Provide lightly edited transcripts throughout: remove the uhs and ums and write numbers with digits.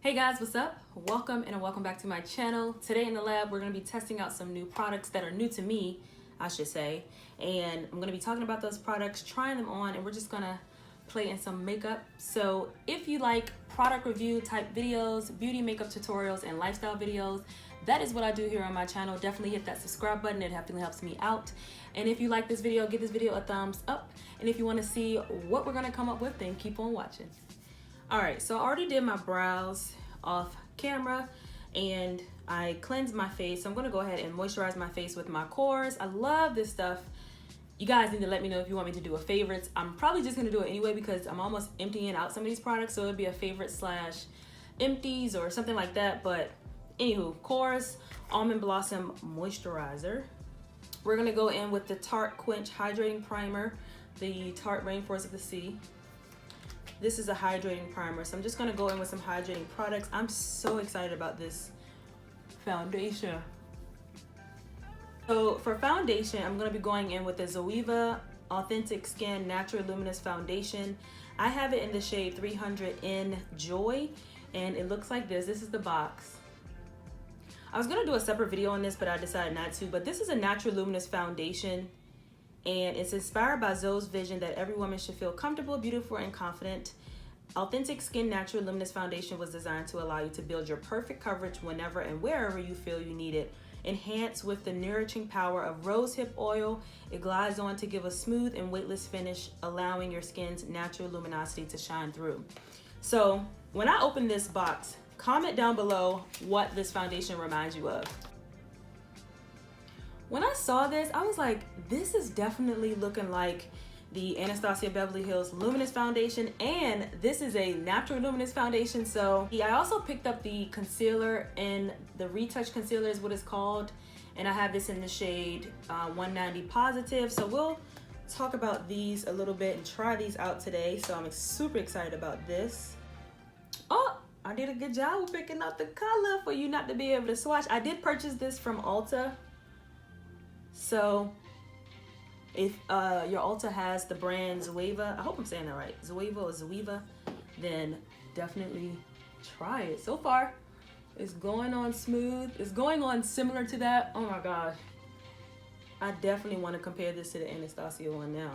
Hey guys, what's up? Welcome back to my channel. Today in the lab, we're going to be testing out some new products that are new to me, I should say. And I'm going to be talking about those products, trying them on, and we're just going to play in some makeup. So if you like product review type videos, beauty makeup tutorials, and lifestyle videos, that is what I do here on my channel. Definitely hit that subscribe button. It definitely helps me out. And if you like this video, give this video a thumbs up. And if you want to see what we're going to come up with, then keep on watching. All right, so I already did my brows off camera and I cleansed my face. So I'm gonna go ahead and moisturize my face with my KORRES. I love this stuff. You guys need to let me know if you want me to do a favorites. I'm probably just gonna do it anyway because I'm almost emptying out some of these products. So it'd be a favorite slash empties or something like that. But anywho, KORRES Almond Blossom Moisturizer. We're gonna go in with the Tarte Quench Hydrating Primer, the Tarte Rainforest of the Sea. This is a hydrating primer, so I'm just gonna go in with some hydrating products. I'm so excited about this foundation. So for foundation, I'm gonna be going in with the Zoeva Authentic Skin Natural Luminous Foundation. I have it in the shade 300 in Joy, and it looks like this. This is the box. I was gonna do a separate video on this, but I decided not to. But this is a natural luminous foundation, and it's inspired by Zoe's vision that every woman should feel comfortable, beautiful, and confident. Authentic Skin Natural Luminous Foundation was designed to allow you to build your perfect coverage whenever and wherever you feel you need it. Enhanced with the nourishing power of rosehip oil, it glides on to give a smooth and weightless finish, allowing your skin's natural luminosity to shine through. So when I open this box, comment down below what this foundation reminds you of. When I saw this, I was like, this is definitely looking like the Anastasia Beverly Hills Luminous Foundation, and this is a natural luminous foundation. So I also picked up the concealer, and the Retouch concealer is what it's called, and I have this in the shade 190 Positive. So we'll talk about these a little bit and try these out today. So I'm super excited about this. Oh, I did a good job of picking out the color for you not to be able to swatch. I did purchase this from Ulta. So if your Ulta has the brand Zoeva, I hope I'm saying that right, Zoeva or Zoeva, then definitely try it. So far, it's going on smooth. It's going on similar to that. Oh my gosh. I definitely want to compare this to the Anastasia one now.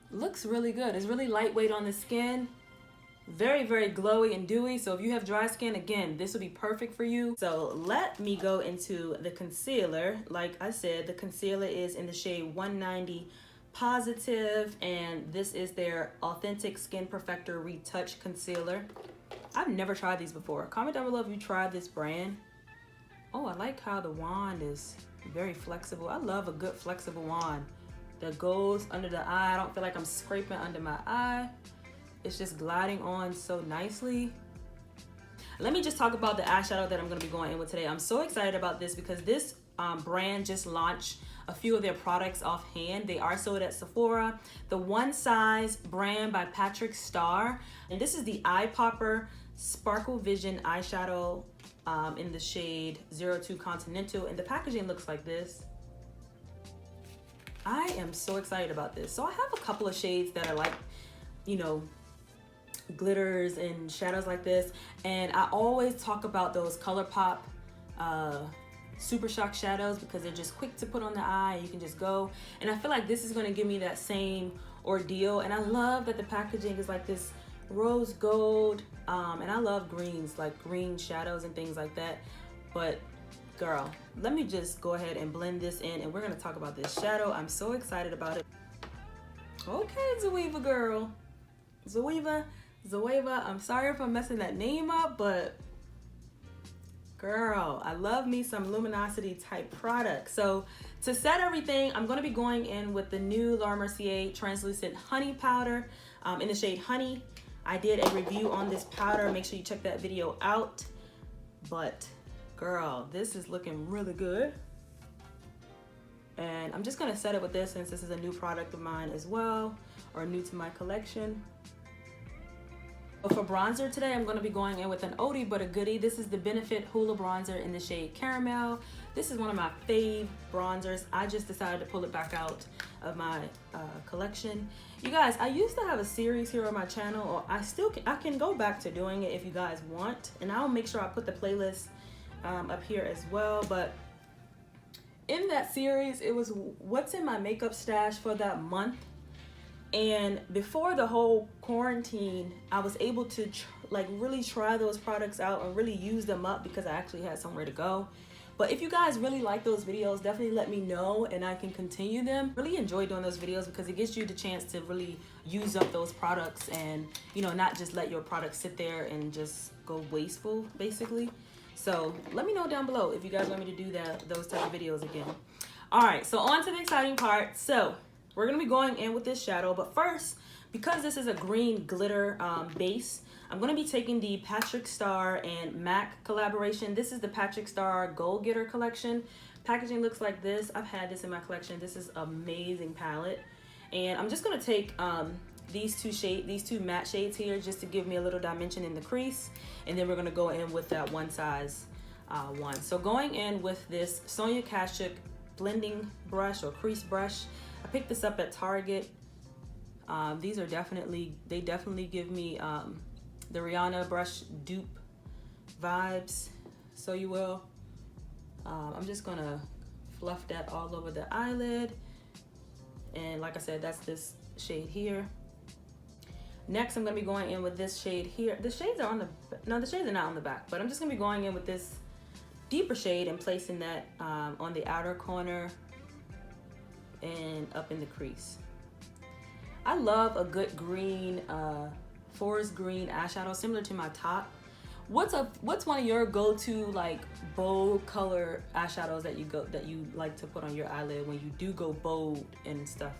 Looks really good. It's really lightweight on the skin. Very, very glowy and dewy. So if you have dry skin, again, this will be perfect for you. So let me go into the concealer. Like I said, the concealer is in the shade 190 Positive, and this is their Authentic Skin Perfector Retouch Concealer. I've never tried these before. Comment down below if you tried this brand. Oh, I like how the wand is very flexible. I love a good flexible wand that goes under the eye. I don't feel like I'm scraping under my eye. It's just gliding on so nicely. Let me just talk about the eyeshadow that I'm gonna be going in with today. I'm so excited about this because this brand just launched a few of their products offhand. They are sold at Sephora. The ONESIZE brand by Patrickstarr. And this is the Eye Popper Sparkle Vision eyeshadow in the shade 02 Continental. And the packaging looks like this. I am so excited about this. So I have a couple of shades that are like, you know, glitters and shadows like this, and I always talk about those ColourPop Super Shock shadows because they're just quick to put on the eye. You can just go, and I feel like this is going to give me that same ordeal. And I love that the packaging is like this rose gold, and I love greens, like green shadows and things like that. But girl, let me just go ahead and blend this in, and we're going to talk about this shadow. I'm so excited about it. Okay, Zoeva girl, Zoeva, I'm sorry if I'm messing that name up, but girl, I love me some luminosity type product. So to set everything, I'm going to be going in with the new Laura Mercier Translucent Honey Powder in the shade Honey. I did a review on this powder. Make sure you check that video out. But girl, this is looking really good. And I'm just going to set it with this since this is a new product of mine as well, or new to my collection. For bronzer today, I'm going to be going in with an oldie but a goodie. This is the Benefit Hola bronzer in the shade Caramel. This is one of my fave bronzers. I just decided to pull it back out of my collection. You guys, I used to have a series here on my channel, or I can go back to doing it if you guys want, and I'll make sure I put the playlist up here as well. But in that series, it was what's in my makeup stash for that month. And before the whole quarantine, I was able to really try those products out and really use them up because I actually had somewhere to go. But if you guys really like those videos, definitely let me know and I can continue them. Really enjoy doing those videos because it gives you the chance to really use up those products and, you know, not just let your products sit there and just go wasteful, basically. So let me know down below if you guys want me to do those type of videos again. All right, so on to the exciting part. So we're gonna be going in with this shadow, but first, because this is a green glitter base, I'm gonna be taking the Patrickstarr and MAC collaboration. This is the Patrickstarr Goalgetter collection. Packaging looks like this. I've had this in my collection. This is amazing palette. And I'm just gonna take these two matte shades here just to give me a little dimension in the crease. And then we're gonna go in with that ONESIZE one. So going in with this Sonia Kashuk blending brush or crease brush. I picked this up at Target. These are definitely give me the Rihanna brush dupe vibes, so you will. I'm just gonna fluff that all over the eyelid. And like I said, that's this shade here. Next, I'm gonna be going in with this shade here. The shades are the shades are not on the back, but I'm just gonna be going in with this deeper shade and placing that on the outer corner and up in the crease. I love a good green, forest green eyeshadow, similar to my top. What's one of your go-to like bold color eyeshadows that you like to put on your eyelid when you do go bold and stuff?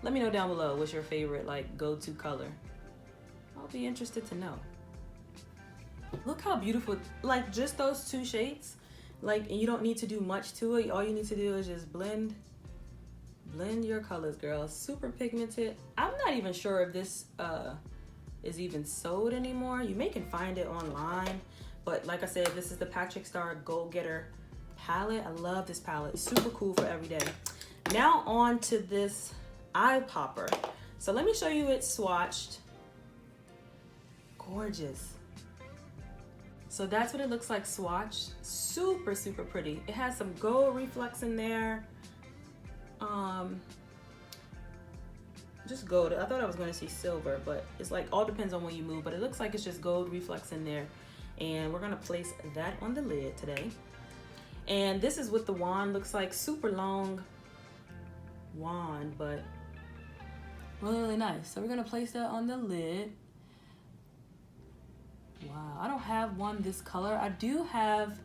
Let me know down below what's your favorite like go-to color. I'll be interested to know. Look how beautiful, like just those two shades, like, and you don't need to do much to it. All you need to do is just blend your colors, girl. Super pigmented. I'm not even sure if this is even sold anymore. You can find it online, but like I said, this is the Patrickstarr Goalgetter palette. I love this palette. It's super cool for every day. Now on to this eye popper. So let me show you it swatched. Gorgeous. So that's what it looks like swatched. Super, super pretty. It has some gold reflex in there. Just gold. I thought I was going to see silver, but it's like all depends on when you move, but it looks like it's just gold reflex in there. And we're going to place that on the lid today. And this is what the wand looks like. Super long wand, but really nice. So we're going to place that on the lid. Wow, I don't have one this color. I do have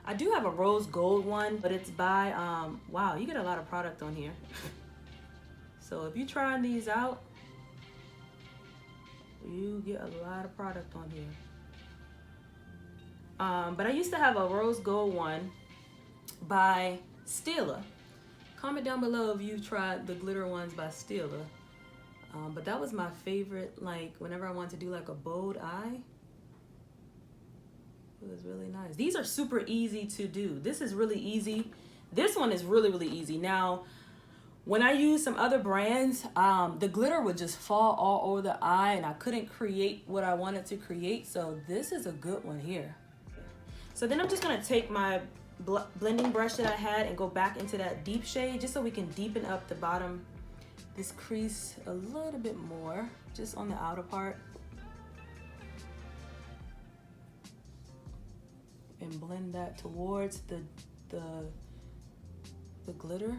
a rose gold one, but it's by wow, you get a lot of product on here. So if you're trying these out, you get a lot of product on here. But I used to have a rose gold one by Stila. Comment down below if you've tried the glitter ones by Stila. But that was my favorite, like whenever I wanted to do like a bold eye. It was really nice. These are super easy to do. This is really easy. This one is really, really easy. Now, when I use some other brands, the glitter would just fall all over the eye and I couldn't create what I wanted to create. So this is a good one here. So then I'm just gonna take my blending brush that I had and go back into that deep shade just so we can deepen up the bottom, this crease a little bit more, just on the outer part. And blend that towards the glitter.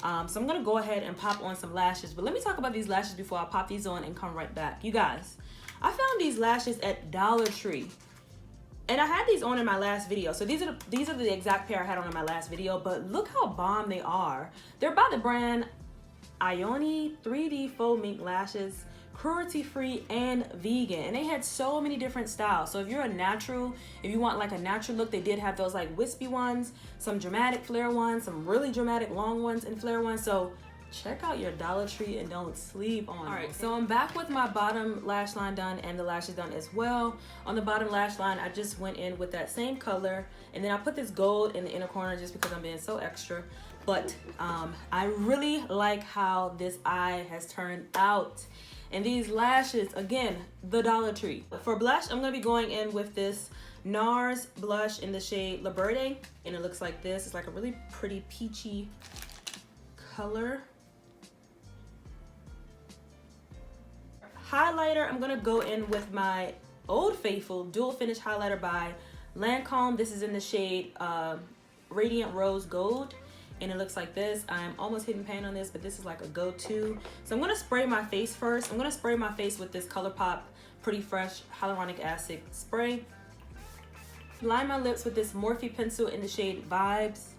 So I'm gonna go ahead and pop on some lashes, but let me talk about these lashes before I pop these on and come right back. You guys, I found these lashes at Dollar Tree, and I had these on in my last video. So these are the exact pair I had on in my last video, but look how bomb they are. They're by the brand Ioni 3D Faux Mink Lashes. Cruelty-free and vegan, and they had so many different styles. So if you're a natural, if you want like a natural look, they did have those like wispy ones, some dramatic flare ones, some really dramatic long ones and flare ones. So check out your Dollar Tree and don't sleep on it. All right, so I'm back with my bottom lash line done and the lashes done as well. On the bottom lash line, I just went in with that same color, and then I put this gold in the inner corner just because I'm being so extra. But I really like how this eye has turned out. And these lashes, again, the Dollar Tree. For blush, I'm gonna be going in with this NARS blush in the shade Liberte, and it looks like this. It's like a really pretty peachy color. Highlighter, I'm gonna go in with my Old Faithful Dual Finish Highlighter by Lancome. This is in the shade Radiant Rose Gold, and it looks like this. I'm almost hitting pan on this, but this is like a go-to. So I'm gonna spray my face first. I'm gonna spray my face with this ColourPop Pretty Fresh Hyaluronic Acid Spray. Line my lips with this Morphe pencil in the shade Vibes.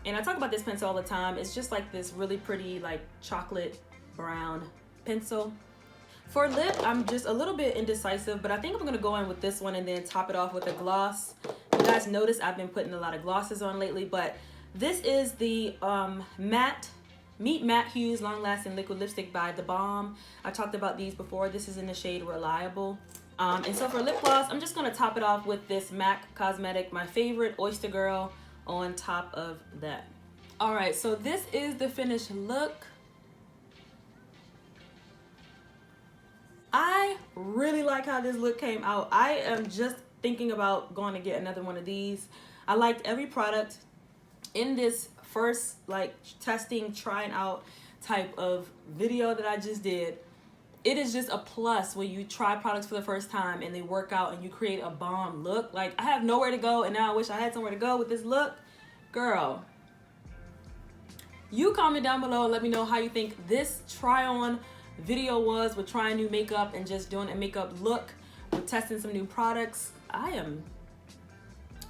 And I talk about this pencil all the time. It's just like this really pretty like chocolate brown pencil. For lip, I'm just a little bit indecisive, but I think I'm gonna go in with this one and then top it off with a gloss. You guys notice I've been putting a lot of glosses on lately, but this is the Meet Matte Hues Long Lasting Liquid Lipstick by the Balm. I talked about these before. This is in the shade Reliable. And so for lip gloss, I'm just gonna top it off with this MAC Cosmetic, my favorite, Oyster Girl, on top of that. All right, so this is the finished look. I really like how this look came out. I am just thinking about going to get another one of these. I liked every product in this first like testing, trying out type of video that I just did. It is just a plus when you try products for the first time and they work out and you create a bomb look. Like, I have nowhere to go and now I wish I had somewhere to go with this look. Girl, you comment down below and let me know how you think this try on video was with trying new makeup and just doing a makeup look with testing some new products. I am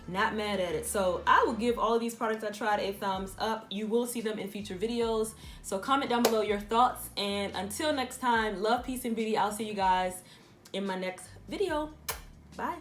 not mad at it. So I will give all of these products I tried a thumbs up. You will see them in future videos. So comment down below your thoughts, and until next time, love, peace, and beauty. I'll see you guys in my next video. Bye.